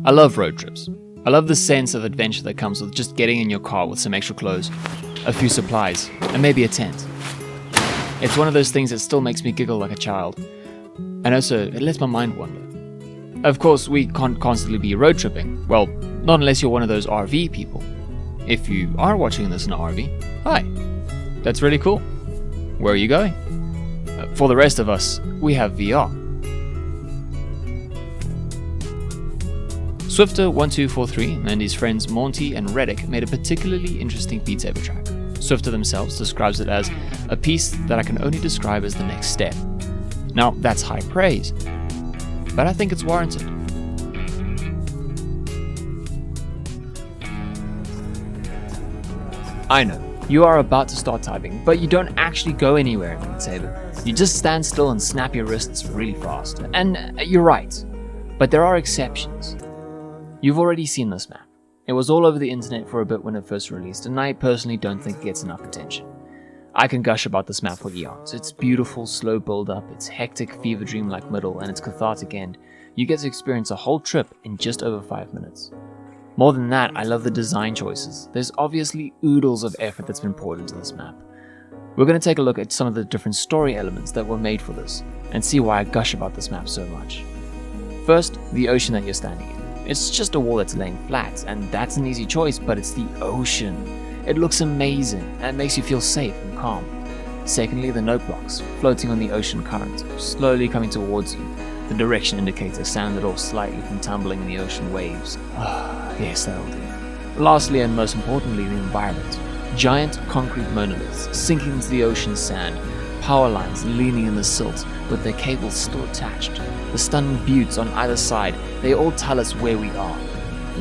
I love road trips. I love the sense of adventure that comes with just getting in your car with some extra clothes, a few supplies, and maybe a tent. It's one of those things that still makes me giggle like a child, and also it lets my mind wander. Of course, we can't constantly be road tripping. Well, not unless you're one of those RV people. If you are watching this in an RV, hi. That's really cool. Where are you going? For the rest of us, we have VR. Swifter1243 and his friends Monty and Reddick made a particularly interesting Beat Saber track. Swifter themselves describes it as a piece that I can only describe as the next step. Now, that's high praise, but I think it's warranted. I know, you are about to start typing, but you don't actually go anywhere in Beat Saber. You just stand still and snap your wrists really fast. And you're right, but there are exceptions. You've already seen this map. It was all over the internet for a bit when it first released, and I personally don't think it gets enough attention. I can gush about this map for eons. It's beautiful, slow build up, its hectic fever dream-like middle, and its cathartic end. You get to experience a whole trip in just over 5 minutes. More than that, I love the design choices. There's obviously oodles of effort that's been poured into this map. We're going to take a look at some of the different story elements that were made for this, and see why I gush about this map so much. First, the ocean that you're standing in. It's just a wall that's laying flat, and that's an easy choice, but it's the ocean. It looks amazing, and it makes you feel safe and calm. Secondly, the note blocks, floating on the ocean current, slowly coming towards you. The direction indicator sounded off slightly from tumbling in the ocean waves. Yes, that'll do. Lastly, and most importantly, the environment. Giant concrete monoliths sinking into the ocean sand, power lines leaning in the silt with their cables still attached. The stunning buttes on either side, they all tell us where we are.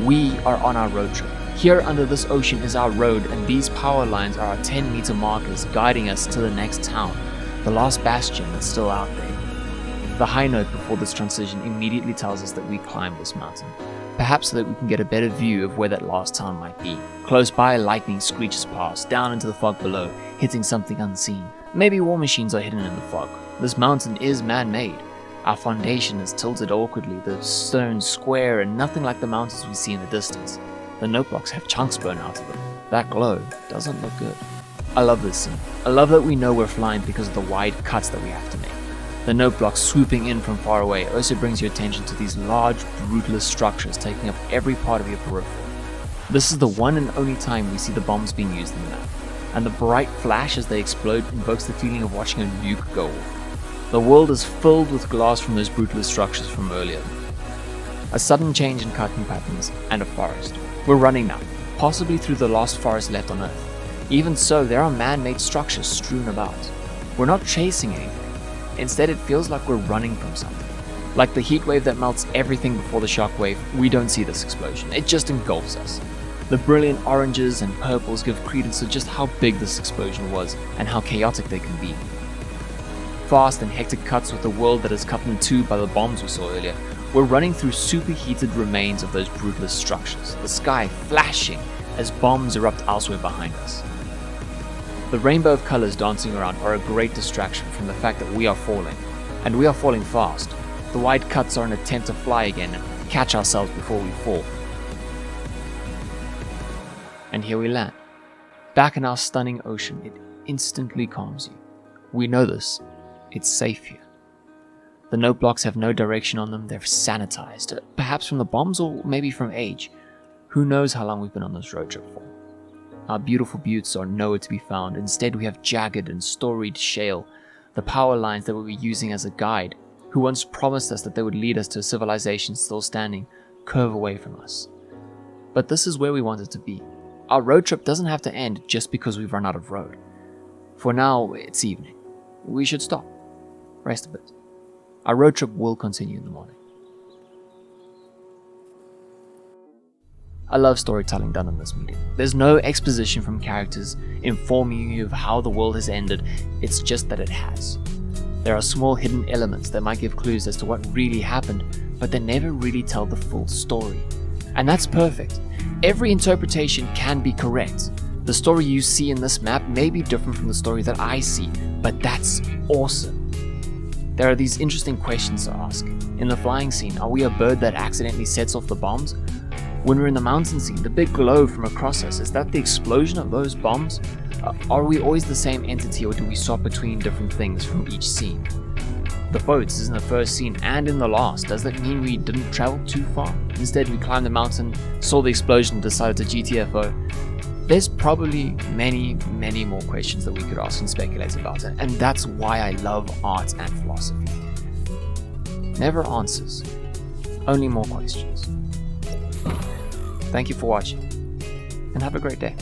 We are on our road trip. Here under this ocean is our road, and these power lines are our 10-meter markers guiding us to the next town, the last bastion that's still out there. The high note before this transition immediately tells us that we climbed this mountain, perhaps so that we can get a better view of where that last town might be. Close by, lightning screeches past, down into the fog below, hitting something unseen. Maybe war machines are hidden in the fog. This mountain is man-made. Our foundation is tilted awkwardly, the stones square and nothing like the mountains we see in the distance. The note blocks have chunks blown out of them. That glow doesn't look good. I love this scene. I love that we know we're flying because of the wide cuts that we have to make. The note blocks swooping in from far away also brings your attention to these large, brutalist structures taking up every part of your peripheral. This is the one and only time we see the bombs being used in the map, and the bright flash as they explode invokes the feeling of watching a nuke go off. The world is filled with glass from those brutalist structures from earlier. A sudden change in cutting patterns, and a forest. We're running now, possibly through the last forest left on Earth. Even so, there are man-made structures strewn about. We're not chasing anything. Instead, it feels like we're running from something. Like the heat wave that melts everything before the shock wave, we don't see this explosion. It just engulfs us. The brilliant oranges and purples give credence to just how big this explosion was and how chaotic they can be. Fast and hectic cuts with the world that is cut in two by the bombs we saw earlier. We're running through superheated remains of those brutalist structures, the sky flashing as bombs erupt elsewhere behind us. The rainbow of colors dancing around are a great distraction from the fact that we are falling, and we are falling fast. The wide cuts are an attempt to fly again and catch ourselves before we fall. And here we land. Back in our stunning ocean, it instantly calms you. We know this. It's safe here. The note blocks have no direction on them, they're sanitized, perhaps from the bombs or maybe from age. Who knows how long we've been on this road trip for. Our beautiful buttes are nowhere to be found. Instead, we have jagged and storied shale, the power lines that we were using as a guide, who once promised us that they would lead us to a civilization still standing, curve away from us. But this is where we wanted to be. Our road trip doesn't have to end just because we've run out of road. For now, it's evening. We should stop. Rest a bit. Our road trip will continue in the morning. I love storytelling done in this medium. There's no exposition from characters informing you of how the world has ended, it's just that it has. There are small hidden elements that might give clues as to what really happened, but they never really tell the full story. And that's perfect. Every interpretation can be correct. The story you see in this map may be different from the story that I see, but that's awesome. There are these interesting questions to ask. In the flying scene, are we a bird that accidentally sets off the bombs? When we're in the mountain scene, the big glow from across us, is that the explosion of those bombs? Are we always the same entity, or do we swap between different things from each scene? The boats is in the first scene and in the last. Does that mean we didn't travel too far? Instead, we climbed the mountain, saw the explosion, decided to GTFO. There's probably many more questions that we could ask and speculate about it, and that's why I love art and philosophy. Never answers, only more questions. Thank you for watching, and have a great day.